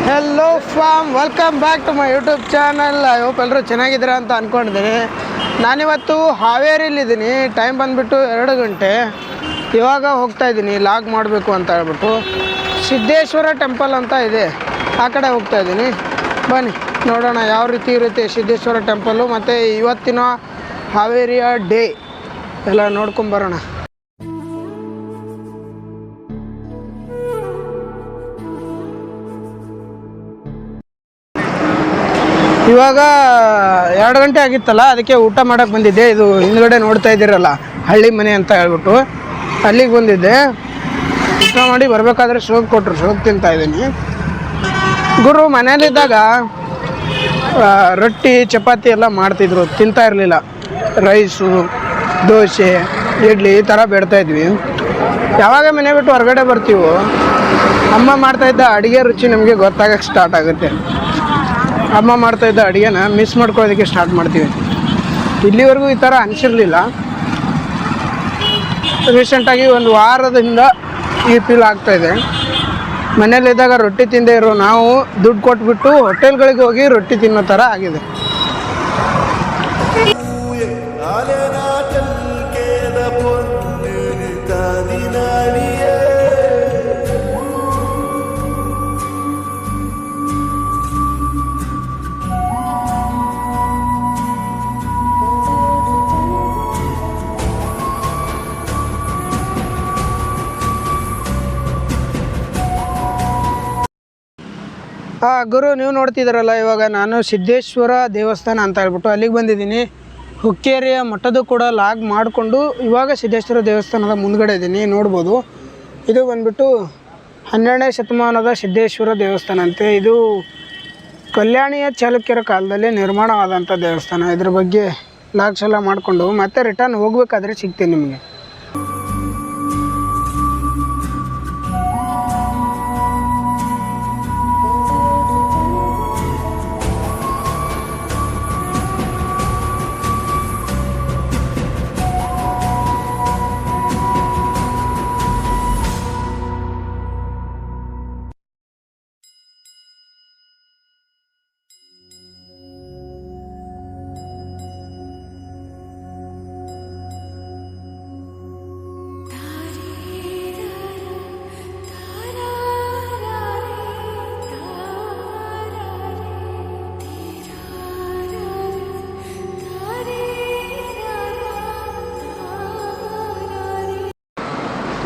Hello fam, welcome back to my YouTube channel. I hope ಎಲ್ಲರೂ ಚೆನ್ನಾಗಿದ್ದೀರಾ ಅಂತ ಅಂದ್ಕೊಂಡಿದ್ದೀನಿ. ನಾನಿವತ್ತು ಹಾವೇರಿಲಿದ್ದೀನಿ. ಟೈಮ್ ಬಂದುಬಿಟ್ಟು 2 ಗಂಟೆ. ಇವಾಗ ಹೋಗ್ತಾಯಿದ್ದೀನಿ ಲಾಗ್ ಮಾಡಬೇಕು ಅಂತ ಹೇಳ್ಬಿಟ್ಟು. ಸಿದ್ದೇಶ್ವರ ಟೆಂಪಲ್ ಅಂತ ಇದೆ, ಆ ಕಡೆ ಹೋಗ್ತಾಯಿದ್ದೀನಿ. ಬನ್ನಿ ನೋಡೋಣ ಯಾವ ರೀತಿ ಇರುತ್ತೆ ಸಿದ್ದೇಶ್ವರ ಟೆಂಪಲ್ಲು ಮತ್ತು ಇವತ್ತಿನ ಹಾವೇರಿಯ ಡೇ ಎಲ್ಲ ನೋಡ್ಕೊಂಬರೋಣ. ಇವಾಗ 2 ಗಂಟೆ ಆಗಿತ್ತಲ್ಲ, ಅದಕ್ಕೆ ಊಟ ಮಾಡೋಕ್ಕೆ ಬಂದಿದ್ದೆ. ಇದು ಹಿಂದ್ಗಡೆ ನೋಡ್ತಾ ಇದ್ದೀರಲ್ಲ, ಹಳ್ಳಿ ಮನೆ ಅಂತ ಹೇಳ್ಬಿಟ್ಟು ಅಲ್ಲಿಗೆ ಬಂದಿದ್ದೆ. ಊಟ ಮಾಡಿ ಬರಬೇಕಾದ್ರೆ ಸೋಪ್ ಕೊಟ್ಟರು, ಸೋಪ್ ತಿಂತಾಯಿದ್ದೀನಿ. ಗುರು ಮನೇಲಿದ್ದಾಗ ರೊಟ್ಟಿ ಚಪಾತಿ ಎಲ್ಲ ಮಾಡ್ತಿದ್ರು, ತಿಂತಾ ಇರಲಿಲ್ಲ. ರೈಸು, ದೋಸೆ, ಇಡ್ಲಿ ಈ ಥರ ಬೇಡ್ತಾಯಿದ್ವಿ. ಯಾವಾಗ ಮನೆ ಬಿಟ್ಟು ಹೊರಗಡೆ ಬರ್ತೀವೋ ಅಮ್ಮ ಮಾಡ್ತಾಯಿದ್ದ ಅಡುಗೆ ರುಚಿ ನಮಗೆ ಗೊತ್ತಾಗಕ್ಕೆ ಸ್ಟಾರ್ಟ್ ಆಗುತ್ತೆ. ಅಮ್ಮ ಮಾಡ್ತಾಯಿದ್ದ ಅಡುಗೆನ ಮಿಸ್ ಮಾಡ್ಕೊಳ್ಳೋದಕ್ಕೆ ಸ್ಟಾರ್ಟ್ ಮಾಡ್ತೀವಿ. ಇಲ್ಲಿವರೆಗೂ ಈ ಥರ ಅನಿಸಿರಲಿಲ್ಲ. ರೀಸೆಂಟಾಗಿ 1 ವಾರದಿಂದ ಈ ಫೀಲ್ ಆಗ್ತಾಯಿದೆ. ಮನೇಲಿದ್ದಾಗ ರೊಟ್ಟಿ ತಿಂದೇ ಇರೋ ನಾವು ದುಡ್ಡು ಕೊಟ್ಬಿಟ್ಟು ಹೋಟೆಲ್ಗಳಿಗೆ ಹೋಗಿ ರೊಟ್ಟಿ ತಿನ್ನೋ ಥರ ಆಗಿದೆ. ಗುರು, ನೀವು ನೋಡ್ತಿದ್ದೀರಲ್ಲ, ಇವಾಗ ನಾನು ಸಿದ್ದೇಶ್ವರ ದೇವಸ್ಥಾನ ಅಂತ ಹೇಳ್ಬಿಟ್ಟು ಅಲ್ಲಿಗೆ ಬಂದಿದ್ದೀನಿ. ಹುಕ್ಕೇರಿಯ ಮಠದ ಕೂಡ ಲಾಗ್ ಮಾಡಿಕೊಂಡು ಇವಾಗ ಸಿದ್ದೇಶ್ವರ ದೇವಸ್ಥಾನದ ಮುಂದ್ಗಡೆ ಇದ್ದೀನಿ. ನೋಡ್ಬೋದು, ಇದು ಬಂದ್ಬಿಟ್ಟು 12ನೇ ಶತಮಾನದ ಸಿದ್ದೇಶ್ವರ ದೇವಸ್ಥಾನ ಅಂತೆ. ಇದು ಕಲ್ಯಾಣಿಯ ಚಾಲುಕ್ಯರ ಕಾಲದಲ್ಲಿ ನಿರ್ಮಾಣವಾದಂಥ ದೇವಸ್ಥಾನ. ಇದ್ರ ಬಗ್ಗೆ ಲಾಗ್ಸ್ ಎಲ್ಲ ಮಾಡಿಕೊಂಡು ಮತ್ತೆ ರಿಟರ್ನ್ ಹೋಗ್ಬೇಕಾದ್ರೆ ಸಿಗ್ತೀನಿ ನಿಮಗೆ.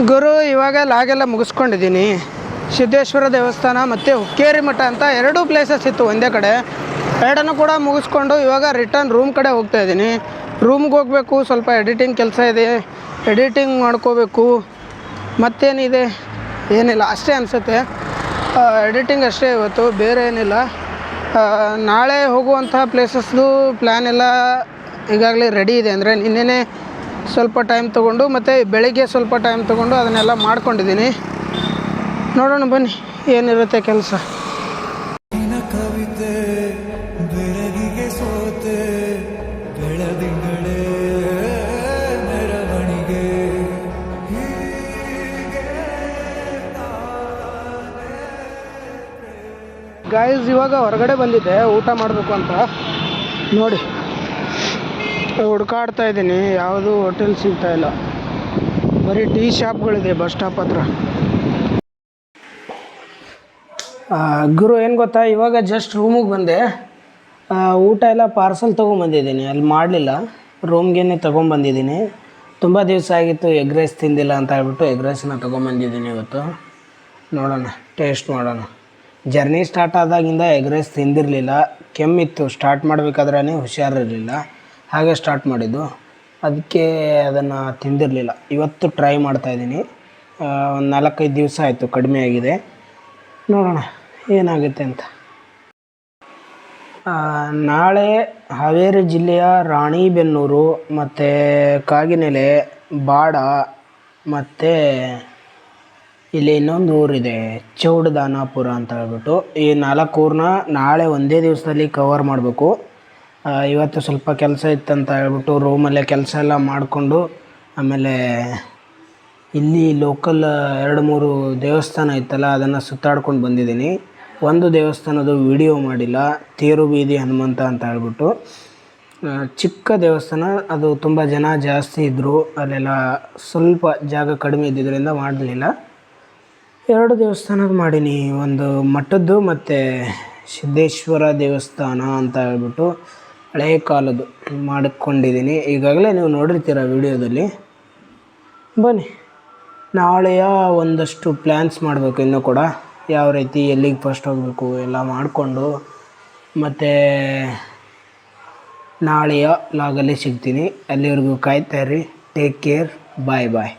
ಗುರು, ಇವಾಗ ಲಾಗೆಲ್ಲ ಮುಗಿಸ್ಕೊಂಡಿದ್ದೀನಿ. ಸಿದ್ದೇಶ್ವರ ದೇವಸ್ಥಾನ ಮತ್ತು ಹುಕ್ಕೇರಿ ಮಠ ಅಂತ 2 ಪ್ಲೇಸಸ್ ಇತ್ತು ಒಂದೇ ಕಡೆ. 2 ಕೂಡ ಮುಗಿಸ್ಕೊಂಡು ಇವಾಗ ರಿಟರ್ನ್ ರೂಮ್ ಕಡೆ ಹೋಗ್ತಾಯಿದ್ದೀನಿ. ರೂಮ್ಗೆ ಹೋಗಬೇಕು, ಸ್ವಲ್ಪ ಎಡಿಟಿಂಗ್ ಕೆಲಸ ಇದೆ, ಎಡಿಟಿಂಗ್ ಮಾಡ್ಕೋಬೇಕು. ಮತ್ತೇನಿದೆ, ಏನಿಲ್ಲ, ಅಷ್ಟೇ ಅನಿಸುತ್ತೆ. ಎಡಿಟಿಂಗ್ ಅಷ್ಟೇ ಇವತ್ತು, ಬೇರೆ ಏನಿಲ್ಲ. ನಾಳೆ ಹೋಗುವಂಥ ಪ್ಲೇಸಸ್ದು ಪ್ಲ್ಯಾನ್ ಎಲ್ಲ ಈಗಾಗಲೇ ರೆಡಿ ಇದೆ. ಅಂದರೆ ನಿನ್ನೆ ಸ್ವಲ್ಪ ಟೈಮ್ ತೊಗೊಂಡು ಮತ್ತು ಬೆಳಿಗ್ಗೆ ಸ್ವಲ್ಪ ಟೈಮ್ ತೊಗೊಂಡು ಅದನ್ನೆಲ್ಲ ಮಾಡ್ಕೊಂಡಿದ್ದೀನಿ. ನೋಡೋಣ ಬನ್ನಿ ಏನಿರುತ್ತೆ ಕೆಲಸ. ಕವಿತೆ ಬೆಳಗಿಗೆ ಸೋತೆ ಬೆಳದಿಂಗಳೇ ಮೆರವಣಿಗೆ. ಗಾಯ್ಸ್, ಇವಾಗ ಹೊರಗಡೆ ಬಂದಿದ್ದೆ ಊಟ ಮಾಡಬೇಕು ಅಂತ. ನೋಡಿ, ಹುಡ್ಕಾಡ್ತಾ ಇದ್ದೀನಿ, ಯಾವುದೂ ಹೋಟೆಲ್ ಸಿಗ್ತಾ ಇಲ್ಲ. ಬರೀ ಟೀ ಶಾಪ್ಗಳಿದೆ ಬಸ್ ಸ್ಟಾಪ್ ಹತ್ರ. ಗುರು, ಏನು ಗೊತ್ತಾ, ಇವಾಗ ಜಸ್ಟ್ ರೂಮಿಗೆ ಬಂದೆ. ಊಟ ಎಲ್ಲ ಪಾರ್ಸಲ್ ತೊಗೊಂಬಂದಿದ್ದೀನಿ, ಅಲ್ಲಿ ಮಾಡಲಿಲ್ಲ, ರೂಮ್ಗೇನೆ ತೊಗೊಂಬಂದಿದ್ದೀನಿ. ತುಂಬ ದಿವಸ ಆಗಿತ್ತು ಎಗ್ ರೈಸ್ ತಿಂದಿಲ್ಲ ಅಂತ ಹೇಳ್ಬಿಟ್ಟು ಎಗ್ ರೈಸನ್ನ ತೊಗೊಂಬಂದಿದ್ದೀನಿ ಇವತ್ತು. ನೋಡೋಣ, ಟೇಸ್ಟ್ ಮಾಡೋಣ. ಜರ್ನಿ ಸ್ಟಾರ್ಟ್ ಆದಾಗಿಂದ ಎಗ್ ರೈಸ್ ತಿಂದಿರಲಿಲ್ಲ. ಕೆಮ್ಮಿತ್ತು, ಸ್ಟಾರ್ಟ್ ಮಾಡಬೇಕಾದ್ರೇ ಹುಷಾರಿರಲಿಲ್ಲ, ಹಾಗೆ ಸ್ಟಾರ್ಟ್ ಮಾಡಿದ್ದು. ಅದಕ್ಕೆ ಅದನ್ನು ತಿಂದಿರಲಿಲ್ಲ. ಇವತ್ತು ಟ್ರೈ ಮಾಡ್ತಾಯಿದ್ದೀನಿ. ಒಂದು 4-5 ದಿವಸ ಆಯಿತು, ಕಡಿಮೆ ಆಗಿದೆ. ನೋಡೋಣ ಏನಾಗುತ್ತೆ ಅಂತ. ನಾಳೆ ಹಾವೇರಿ ಜಿಲ್ಲೆಯ ರಾಣಿಬೆನ್ನೂರು ಮತ್ತು ಕಾಗಿನೆಲೆ, ಬಾಡ ಮತ್ತು ಇಲ್ಲಿ ಇನ್ನೊಂದು ಊರಿದೆ ಚೌಡದಾನಾಪುರ ಅಂತ ಹೇಳ್ಬಿಟ್ಟು. ಈ 4 ಊರನ್ನ ನಾಳೆ ಒಂದೇ ದಿವಸದಲ್ಲಿ ಕವರ್ ಮಾಡಬೇಕು. ಇವತ್ತು ಸ್ವಲ್ಪ ಕೆಲಸ ಇತ್ತಂತ ಹೇಳ್ಬಿಟ್ಟು ರೂಮಲ್ಲೇ ಕೆಲಸ ಎಲ್ಲ ಮಾಡಿಕೊಂಡು ಆಮೇಲೆ ಇಲ್ಲಿ ಲೋಕಲ್ 2-3 ದೇವಸ್ಥಾನ ಇತ್ತಲ್ಲ ಅದನ್ನು ಸುತ್ತಾಡ್ಕೊಂಡು ಬಂದಿದ್ದೀನಿ. ಒಂದು ದೇವಸ್ಥಾನದ ವಿಡಿಯೋ ಮಾಡಿಲ್ಲ. ತೇರು ಬೀದಿ ಹನುಮಂತ ಅಂತ ಹೇಳ್ಬಿಟ್ಟು ಚಿಕ್ಕ ದೇವಸ್ಥಾನ, ಅದು ತುಂಬ ಜನ ಜಾಸ್ತಿ ಇದ್ದರು, ಅಲ್ಲೆಲ್ಲ ಸ್ವಲ್ಪ ಜಾಗ ಕಡಿಮೆ ಇದ್ದಿದ್ದರಿಂದ ಮಾಡಲಿಲ್ಲ. 2 ದೇವಸ್ಥಾನದ ಮಾಡೀನಿ, ಒಂದು ಮಠದ್ದು ಮತ್ತು ಸಿದ್ದೇಶ್ವರ ದೇವಸ್ಥಾನ ಅಂತ ಹೇಳ್ಬಿಟ್ಟು ಹಳೆಯ ಕಾಲದ್ದು ಮಾಡಿಕೊಂಡಿದ್ದೀನಿ. ಈಗಾಗಲೇ ನೀವು ನೋಡಿರ್ತೀರ ವಿಡಿಯೋದಲ್ಲಿ. ಬನ್ನಿ, ನಾಳೆಯ ಒಂದಷ್ಟು ಪ್ಲ್ಯಾನ್ಸ್ ಮಾಡಬೇಕು ಇನ್ನೂ ಕೂಡ, ಯಾವ ರೀತಿ ಎಲ್ಲಿಗೆ ಫಸ್ಟ್ ಹೋಗಬೇಕು ಎಲ್ಲ ಮಾಡಿಕೊಂಡು ಮತ್ತು ನಾಳೆಯ ಲಾಗಲ್ಲಿ ಸಿಗ್ತೀನಿ. ಅಲ್ಲಿವರೆಗೂ ಕಾಯ್ತಾ ಇರಿ. ಟೇಕ್ ಕೇರ್, ಬಾಯ್ ಬಾಯ್.